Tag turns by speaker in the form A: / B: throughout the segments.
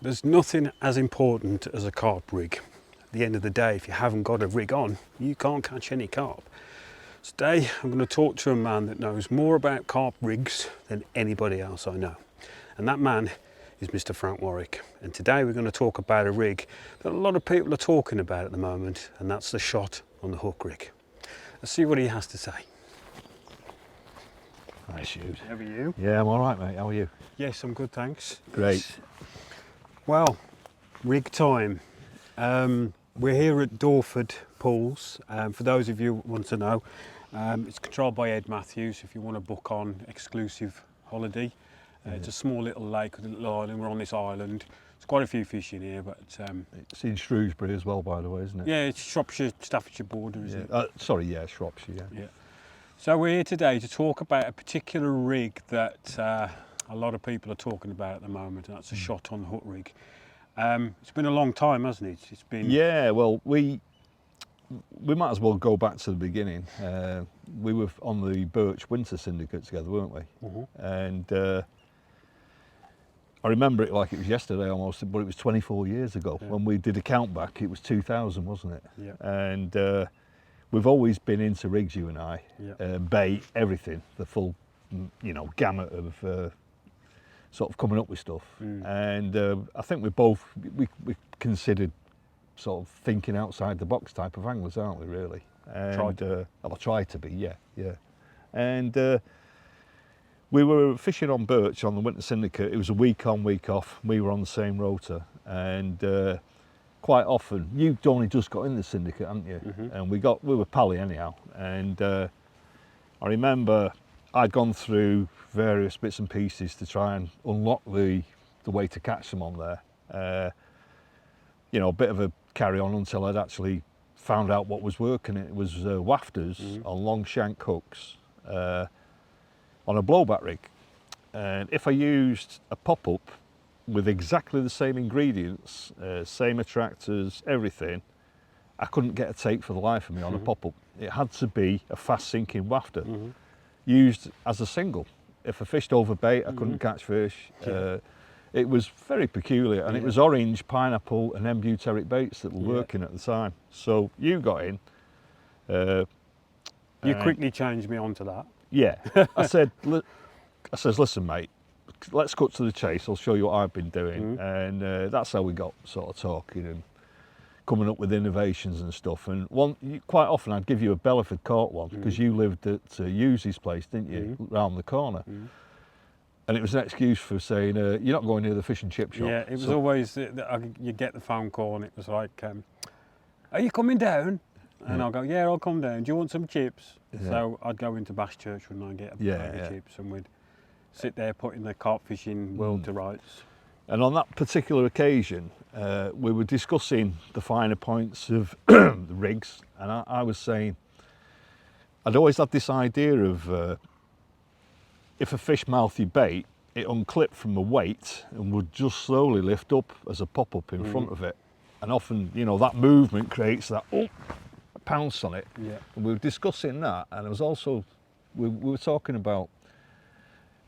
A: There's nothing as important as a carp rig. At the end of the day, if you haven't got a rig on, you can't catch any carp. Today, I'm going to talk to a man that knows more about carp rigs than anybody else I know. And that man is Mr. Frank Warwick. And today we're going to talk about a rig that a lot of people are talking about at the moment, and that's the shot on the hook rig. Let's see what he has to say.
B: Nice shoot.
A: How are you?
B: Yeah, I'm all right, mate. How are you?
A: Yes, I'm good, thanks.
B: Great.
A: Well, rig time. We're here at Dawford Pools. For those of you who want to know, it's controlled by Ed Matthews if you want to book on exclusive holiday. It's a small little lake with a little island. We're on this island. There's quite a few fish in here, but
B: It's in Shrewsbury as well, by the way, isn't it?
A: yeah, it's Shropshire, Staffordshire border, isn't it?
B: Sorry, yeah, Shropshire, yeah.
A: Yeah. So we're here today to talk about a particular rig that a lot of people are talking about at the moment, and that's a shot on the hook rig. It's been a long time, hasn't it? It's been.
B: Yeah, well, we might as well go back to the beginning. We were on the Birch Winter Syndicate together, weren't we?
A: Mm-hmm.
B: And I remember it like it was yesterday almost, but it was 24 years ago.
A: Yeah.
B: When we did a count back, it was 2000, wasn't it?
A: Yeah.
B: And we've always been into rigs, you and I.
A: Yeah.
B: Bait, everything, the full, gamut of sort of coming up with stuff. And I think we both considered sort of thinking outside the box type of anglers, aren't we, really? And I'll try to be, yeah. And we were fishing on Birch on the Winter Syndicate. It was a week on, week off. We were on the same rota, and quite often, you'd only just got in the syndicate, hadn't you?
A: Mm-hmm.
B: And we were pally anyhow. And I remember I'd gone through various bits and pieces to try and unlock the way to catch them on there. A bit of a carry on until I'd actually found out what was working. It was wafters on long shank hooks on a blowback rig. And if I used a pop-up with exactly the same ingredients, same attractors, everything, I couldn't get a take for the life of me on a pop-up. It had to be a fast sinking wafter used as a single. If I fished over bait, I couldn't catch fish. It was very peculiar, and it was orange, pineapple and M-butyric baits that were working at the time. So you got in.
A: You quickly changed me onto that.
B: Yeah, I says, listen, mate, let's cut to the chase. I'll show you what I've been doing. And that's how we got sort of talking and coming up with innovations and stuff. And quite often I'd give you a Bellerford caught one, because you lived at Hughes' place, didn't you, round the corner. And it was an excuse for saying, you're not going near the fish and chip shop.
A: Yeah, it was always, you get the phone call and it was like, are you coming down? And I'll go, yeah, I'll come down. Do you want some chips?
B: Yeah.
A: So I'd go into Bass Church and I'd get a bag of chips, and we'd sit there putting the carp fishing world to rights.
B: And on that particular occasion, we were discussing the finer points of the rigs, and I was saying, I'd always had this idea of if a fish mouthed your bait, it unclipped from the weight and would just slowly lift up as a pop-up in front of it. And often, that movement creates that pounce on it.
A: Yeah.
B: And we were discussing that, and it was also, we were talking about,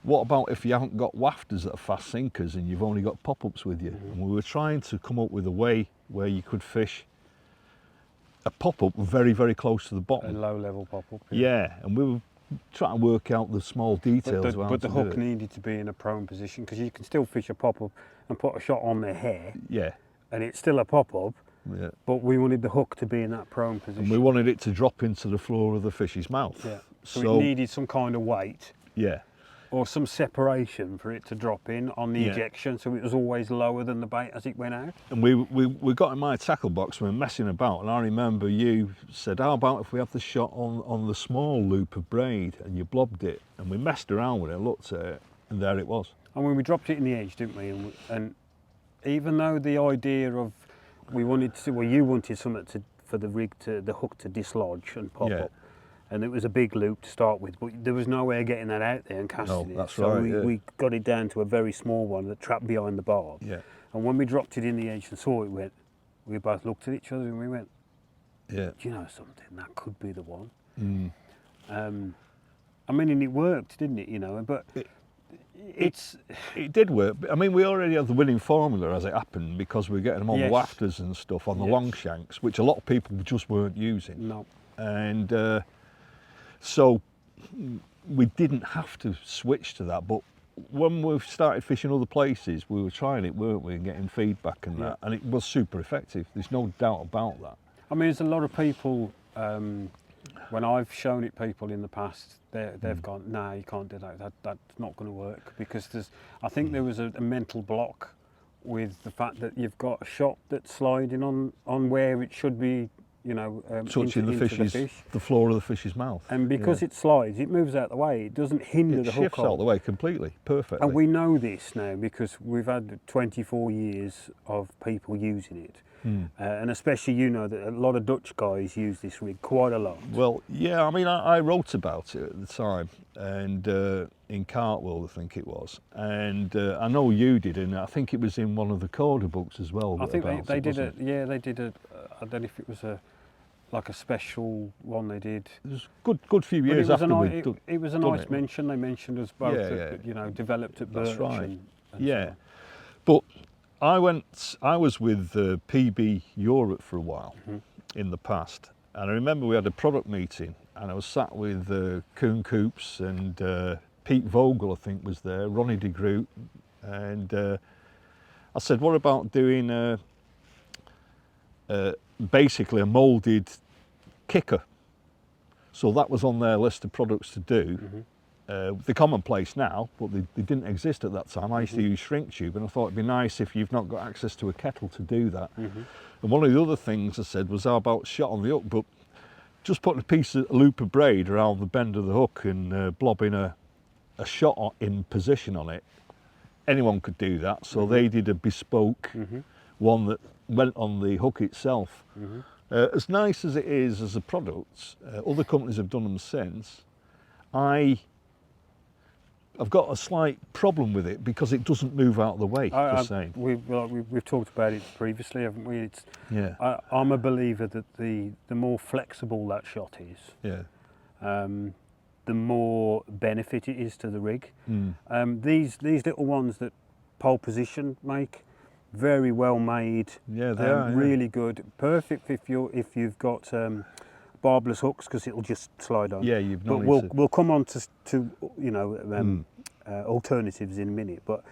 B: what about if you haven't got wafters that are fast sinkers and you've only got pop-ups with you? And we were trying to come up with a way where you could fish a pop-up very, very close to the bottom.
A: A low-level pop-up.
B: Yeah, and we were trying to work out the small details.
A: But the hook needed to be in a prone position, because you can still fish a pop-up and put a shot on their hair.
B: Yeah.
A: And it's still a pop-up.
B: Yeah.
A: But we wanted the hook to be in that prone position.
B: And we wanted it to drop into the floor of the fish's mouth.
A: Yeah. So it needed some kind of weight.
B: Yeah.
A: Or some separation for it to drop in on the ejection, so it was always lower than the bait as it went out.
B: And we got in my tackle box, we were messing about, and I remember you said, how about if we have the shot on the small loop of braid, and you blobbed it, and we messed around with it, looked at it, and there it was.
A: And when we dropped it in the edge, didn't we? And even though the idea of, you wanted something for the hook to dislodge and pop up. And it was a big loop to start with, but there was no way of getting that out there and casting it.
B: That's
A: so
B: right,
A: we got it down to a very small one that trapped behind the barb.
B: Yeah.
A: And when we dropped it in the edge and saw it, we both looked at each other and we went,
B: yeah.
A: Do you know something? That could be the one. I mean, and it worked, didn't it? But
B: It did work. I mean, we already had the winning formula as it happened, because we were getting them on the
A: Yes.
B: wafters and stuff, on the
A: Yes.
B: long shanks, which a lot of people just weren't using.
A: No.
B: And so we didn't have to switch to that. But when we started fishing other places, we were trying it, weren't we, and getting feedback and that, and it was super effective. There's no doubt about that.
A: I mean, there's a lot of people, when I've shown it people in the past, they've gone, nah, you can't do that. That's not going to work, because I think there was a mental block with the fact that you've got a shot that's sliding on where it should be, you know,
B: Touching the floor of the fish's mouth.
A: And because it slides, it moves out the way. It doesn't hinder the hook.
B: It shifts out the way completely, perfectly.
A: And we know this now because we've had 24 years of people using it. And especially, you know, that a lot of Dutch guys use this rig quite a lot.
B: Well, yeah, I mean, I wrote about it at the time, and in Carp World, I think it was. And I know you did, and I think it was in one of the Coda books as well.
A: I think they did it. Yeah, they did it. I don't know if it was like a special one they did.
B: It was a good few years after we'd done
A: it was a nice mention. They mentioned us both that, you know, developed at Birch.
B: That's right.
A: And
B: Yeah, but I was with PB Europe for a while in the past, and I remember we had a product meeting, and I was sat with Koen Coops and Pete Vogel, I think, was there, Ronnie de Groot, and I said, what about doing basically a moulded kicker? So that was on their list of products to do. They're commonplace now, but they didn't exist at that time. I used to use shrink tube, and I thought it'd be nice if you've not got access to a kettle to do that. And one of the other things I said was, how about shot on the hook, but just putting a loop of braid around the bend of the hook and blobbing a shot in position on it. Anyone could do that, so they did a bespoke one that went on the hook itself. As nice as it is as a product, other companies have done them since. I've got a slight problem with it because it doesn't move out of the way.
A: We've talked about it previously, haven't we? I'm a believer that the more flexible that shot is, the more benefit it is to the rig. These little ones that Pole Position make, very well made.
B: Yeah, they are.
A: Really good, perfect if you've got barbless hooks, because it'll just slide on.
B: Yeah, you've
A: but we'll come on to you know, alternatives in a minute. But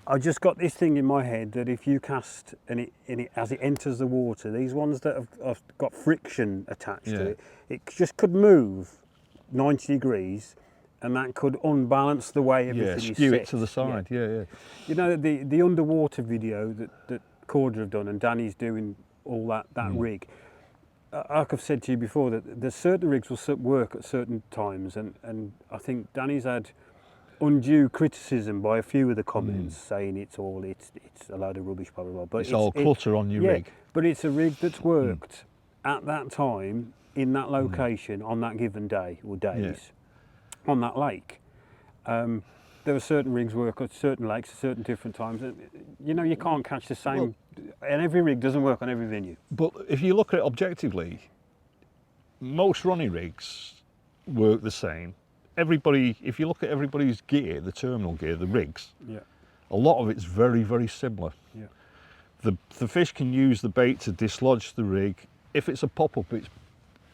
A: I just got this thing in my head that if you cast and it as it enters the water, these ones that have got friction attached to it, it just could move 90 degrees, and that could unbalance the way everything is set.
B: Skew it to the side. Yeah.
A: You know, the underwater video that Corda have done, and Danny's doing all that rig. Like I've said to you before, that there's certain rigs will work at certain times, and I think Danny's had undue criticism by a few of the comments saying it's a load of rubbish, blah blah blah. But
B: it's all clutter on your rig.
A: But it's a rig that's worked at that time in that location on that given day or days on that lake. There are certain rigs work at certain lakes at certain different times. You know, you can't catch the same, and every rig doesn't work on every venue.
B: But if you look at it objectively, most running rigs work the same. If you look at everybody's gear, the terminal gear, the rigs, a lot of it's very, very similar. The fish can use the bait to dislodge the rig. If it's a pop-up,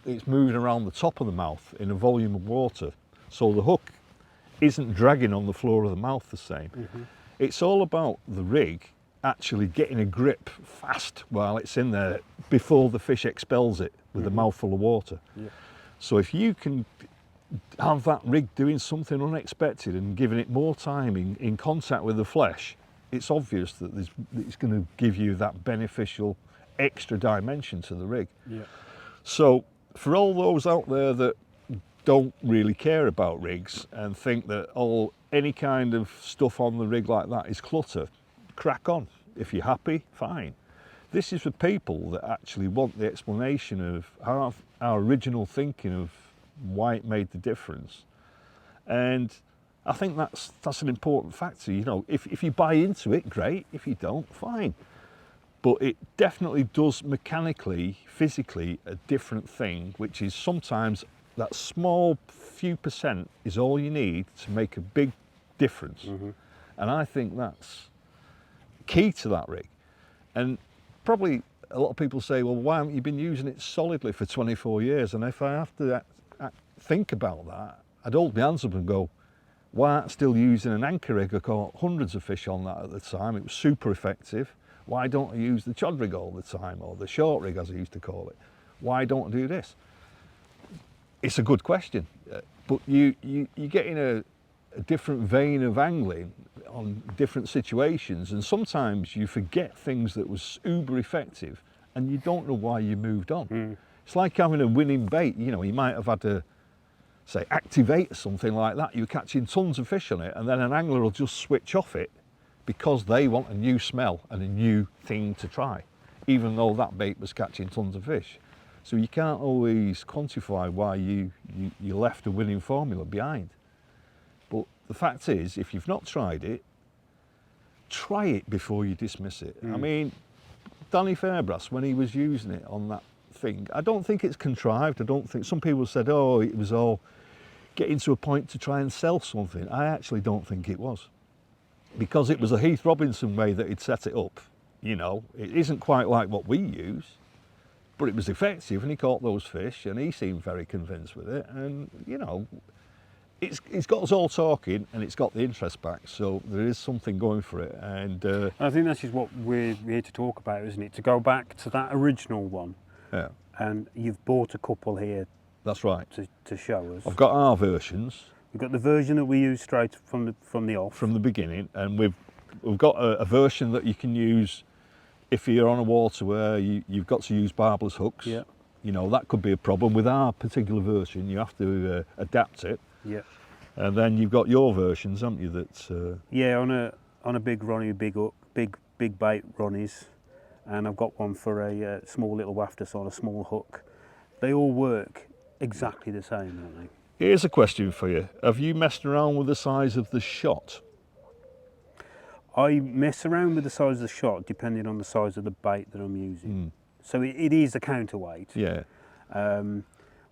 B: it's moving around the top of the mouth in a volume of water, so the hook isn't dragging on the floor of the mouth the same. It's all about the rig actually getting a grip fast while it's in there before the fish expels it with a mouthful of water. So if you can have that rig doing something unexpected and giving it more time in contact with the flesh, it's obvious that it's going to give you that beneficial extra dimension to the rig. So for all those out there that don't really care about rigs and think that any kind of stuff on the rig like that is clutter, crack on. If you're happy, fine. This is for people that actually want the explanation of our original thinking of why it made the difference. And I think that's an important factor. You know, if you buy into it, great. If you don't, fine. But it definitely does mechanically, physically, a different thing, which is sometimes that small few percent is all you need to make a big difference. And I think that's key to that rig. And probably a lot of people say, well, why haven't you been using it solidly for 24 years? And if I have to think about that, I'd hold my hands up and go, why aren't I still using an anchor rig? I caught hundreds of fish on that at the time. It was super effective. Why don't I use the chod rig all the time, or the short rig as I used to call it? Why don't I do this? It's a good question, but you get in a different vein of angling on different situations, and sometimes you forget things that was uber effective and you don't know why you moved on. It's like having a winning bait. You know, you might have had to say activate or something like that. You're catching tons of fish on it, and then an angler will just switch off it because they want a new smell and a new thing to try, even though that bait was catching tons of fish. So you can't always quantify why you left a winning formula behind. But the fact is, if you've not tried it, try it before you dismiss it. I mean, Danny Fairbrass, when he was using it on that thing, I don't think it's contrived. I don't think, some people said, oh, it was all getting to a point to try and sell something. I actually don't think it was. Because it was a Heath Robinson way that he'd set it up. You know, it isn't quite like what we use, but it was effective, and he caught those fish, and he seemed very convinced with it. And, you know, it's got us all talking, and it's got the interest back, so there is something going for it. And
A: I think that's just what we're here to talk about, isn't it? To go back to that original one.
B: Yeah.
A: And you've bought a couple here.
B: That's right.
A: To show us.
B: I've got our versions.
A: We've got the version that we use straight from the off.
B: From the beginning, and we've got a version that you can use if you're on a water where you've got to use barbless hooks.
A: Yeah.
B: You know, that could be a problem. With our particular version, you have to adapt it.
A: Yeah.
B: And then you've got your versions, haven't you? That.
A: Yeah, on a big Ronnie, big hook, big bait Ronnies, and I've got one for a small little waftus on a small hook. They all work exactly the same, don't they?
B: Here's a question for you. Have you messed around with the size of the shot?
A: I mess around with the size of the shot depending on the size of the bait that I'm using. So it is a counterweight.
B: Yeah.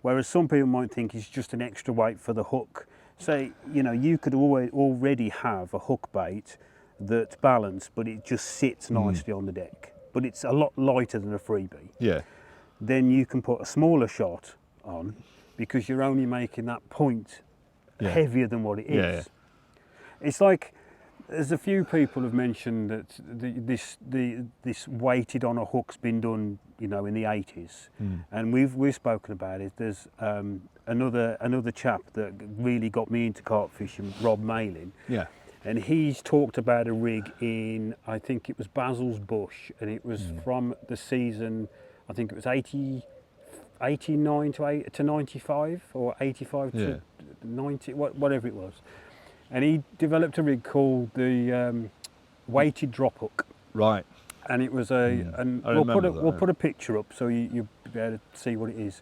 A: Whereas some people might think it's just an extra weight for the hook. Say, you know, you could already have a hook bait that's balanced, but it just sits nicely on the deck. But it's a lot lighter than a freebie.
B: Yeah.
A: Then you can put a smaller shot on, because you're only making that point heavier than what it is.
B: Yeah.
A: It's like, there's a few people have mentioned that this weighted on a hook's been done, you know, in the 80s, and we've spoken about it. There's another chap that really got me into carp fishing, Rob Malin.
B: Yeah.
A: And he's talked about a rig in, I think it was Basil's Bush, and it was from the season, I think it was 89 to 95, or 85 to 90, whatever it was. And he developed a rig called the weighted drop hook.
B: Right.
A: And it was and we'll put a picture up so you'll be able to see what it is.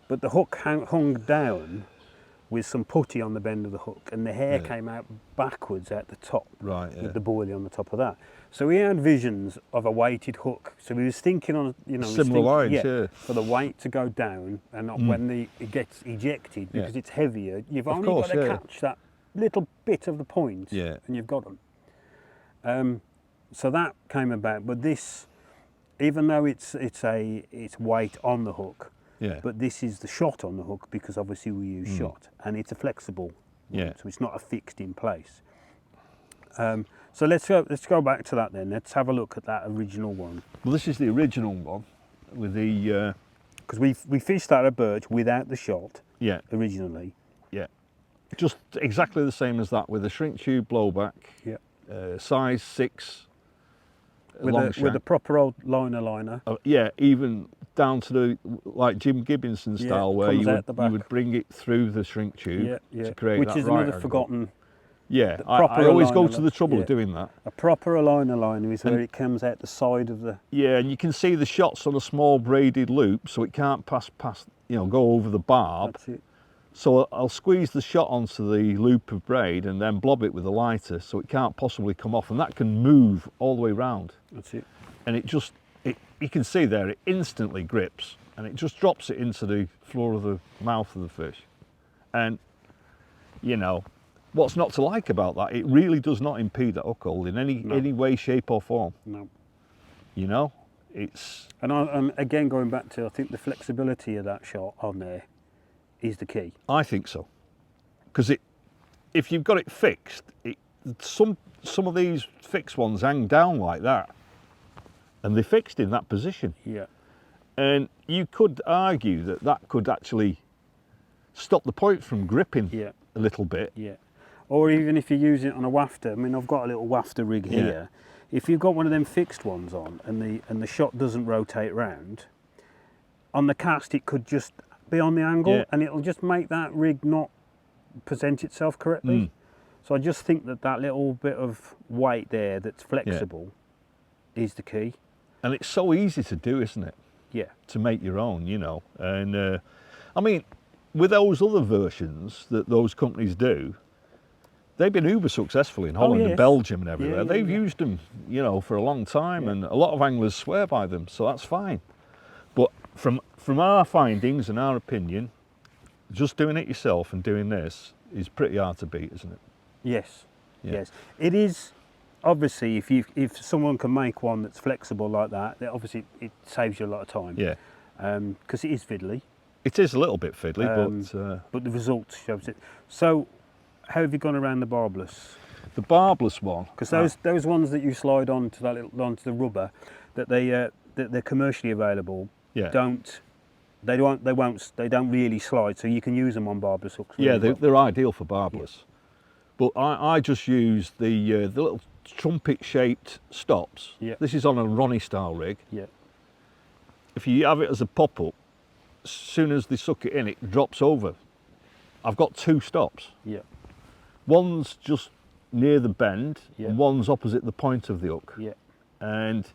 A: But the hook hung down with some putty on the bend of the hook, and the hair came out backwards at the top, with the boilie on the top of that. So he had visions of a weighted hook. So he was thinking on, you know,
B: similar lines,
A: for the weight to go down, and not when it gets ejected, because it's heavier. You've only got to catch that little bit of the point, and you've got them. So that came about, but this, even though it's weight on the hook, but this is the shot on the hook, because obviously we use shot, and it's a flexible one, so it's not a fixed in place. So let's go back to that then. Let's have a look at that original one.
B: Well, this is the original one with the
A: because we fished that at Birch without the shot.
B: Yeah.
A: Originally.
B: Yeah. Just exactly the same as that, with a shrink tube blowback.
A: Yeah.
B: Size 6.
A: With a proper old liner.
B: Yeah, even down to the like Jim Gibbinson style, where you would bring it through the shrink tube to create
A: which
B: that
A: is
B: right
A: another
B: angle.
A: forgotten.
B: Yeah, I always go to the trouble of doing that.
A: A proper liner is where it comes out the side of the.
B: Yeah, and you can see the shot's on a small braided loop, so it can't pass, you know, go over the barb.
A: That's it.
B: So I'll squeeze the shot onto the loop of braid and then blob it with a lighter, so it can't possibly come off, and that can move all the way round.
A: That's it.
B: And it just, you can see there, it instantly grips, and it just drops it into the floor of the mouth of the fish. And, you know, what's not to like about that? It really does not impede that hook hold in any way, shape or form.
A: No.
B: You know, it's...
A: And again, going back to, I think the flexibility of that shot on there is the key.
B: I think so. Because if you've got it fixed, some of these fixed ones hang down like that. And they're fixed in that position.
A: Yeah.
B: And you could argue that that could actually stop the point from gripping a little bit.
A: Yeah. Or even if you use it on a wafter. I mean, I've got a little wafter rig here. If you've got one of them fixed ones on and the shot doesn't rotate round, on the cast it could just be on the angle and it'll just make that rig not present itself correctly. So I just think that little bit of weight there that's flexible is the key.
B: And it's so easy to do, isn't it?
A: Yeah.
B: To make your own, you know. And I mean, with those other versions that those companies do, they've been uber successful in Holland and Belgium and everywhere. They've used them, you know, for a long time, and a lot of anglers swear by them, so that's fine. But from our findings and our opinion, just doing it yourself and doing this is pretty hard to beat, isn't it?
A: Yes. Yes. It is. Obviously, if someone can make one that's flexible like that, then obviously it saves you a lot of time.
B: Yeah.
A: Because it is fiddly.
B: It is a little bit fiddly,
A: but the result shows it. So, how have you gone around the barbless?
B: The barbless one.
A: Because those ones that you slide onto onto the rubber, that they're commercially available.
B: Yeah.
A: They don't really slide, so you can use them on barbless hooks.
B: Really they're ideal for barbless. Yeah. But I just use the little trumpet-shaped stops.
A: Yeah.
B: This is on a Ronnie style rig.
A: Yeah.
B: If you have it as a pop-up, as soon as they suck it in, it drops over. I've got 2 stops.
A: Yeah.
B: One's just near the bend,
A: and
B: one's opposite the point of the hook.
A: Yeah.
B: And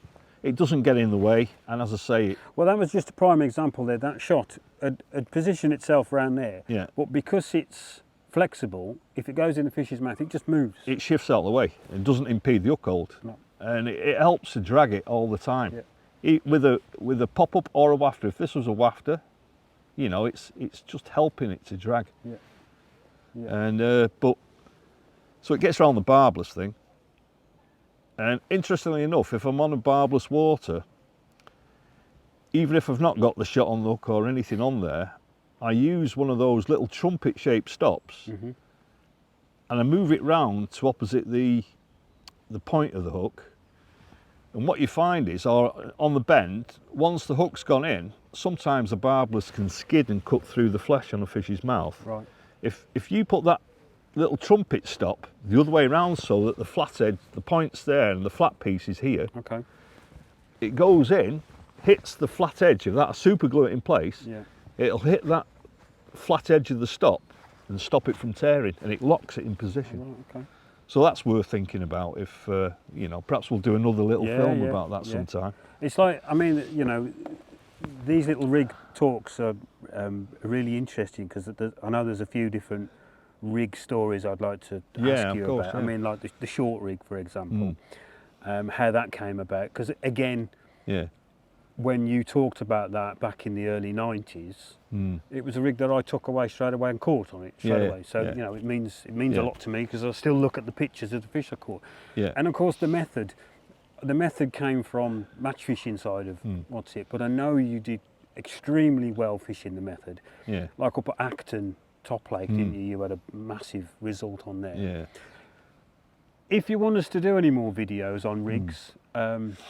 B: it doesn't get in the way. And as I say,
A: well, that was just a prime example there. That shot had positioned itself around there.
B: Yeah.
A: But because it's flexible, if it goes in the fish's mouth, it just moves.
B: It shifts out of the way. It doesn't impede the hook hold.
A: No.
B: And it helps to drag it all the time.
A: Yeah.
B: With a pop-up or a wafter. If this was a wafter, you know, it's just helping it to drag.
A: Yeah. Yeah.
B: And so it gets around the barbless thing. And interestingly enough, if I'm on a barbless water, even if I've not got the shot on the hook or anything on there, I use one of those little trumpet-shaped stops, and I move it round to opposite the point of the hook. And what you find is, on the bend, once the hook's gone in, sometimes the barbless can skid and cut through the flesh on a fish's mouth.
A: Right.
B: If you put that little trumpet stop the other way around so that the flat edge, the point's there and the flat piece is here,
A: okay,
B: it goes in, hits the flat edge of that, super glue it in place.
A: Yeah.
B: It'll hit that flat edge of the stop and stop it from tearing, and it locks it in position.
A: Right, okay.
B: So that's worth thinking about. If you know, perhaps we'll do another little film about that sometime.
A: It's like, I mean, you know, these little rig talks are really interesting because I know there's a few different rig stories I'd like to ask you about. I mean, like the short rig, for example, how that came about. Because again, when you talked about that back in the early 90s, it was a rig that I took away straight away and caught on it straight away. So you know, it means a lot to me because I still look at the pictures of the fish I caught. Yeah. And of course, the method came from match fishing side of what's it. But I know you did extremely well fishing the method. Yeah. Like up at Acton Top Lake, didn't you? You had a massive result on there. Yeah. If you want us to do any more videos on rigs,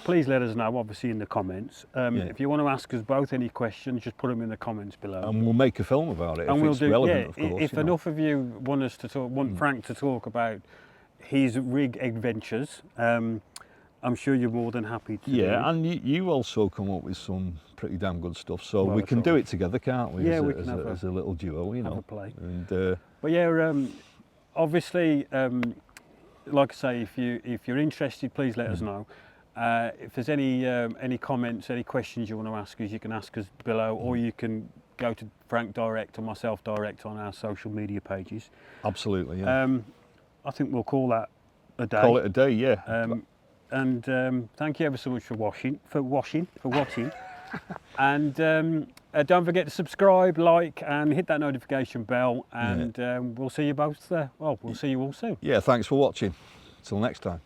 A: please let us know, obviously, in the comments. If you want to ask us both any questions, just put them in the comments below.
B: And we'll make a film about it,
A: and
B: if it's relevant, of course.
A: If enough of you want us to talk, want Frank to talk about his rig adventures, I'm sure you're more than happy to.
B: Yeah, and you also come up with some pretty damn good stuff, so we can do it together, can't we?
A: Yeah,
B: as a little duo, you know.
A: Have a play.
B: And,
A: but yeah, obviously, like I say, if you're interested, please let us know. If there's any comments, any questions you want to ask us, you can ask us below, or you can go to Frank direct or myself direct on our social media pages.
B: Absolutely, yeah.
A: I think we'll call that a day.
B: Call it a day, yeah.
A: And thank you ever so much for watching. And don't forget to subscribe, like, and hit that notification bell. And we'll see you both. Well, we'll see you all soon.
B: Yeah, thanks for watching. Till next time.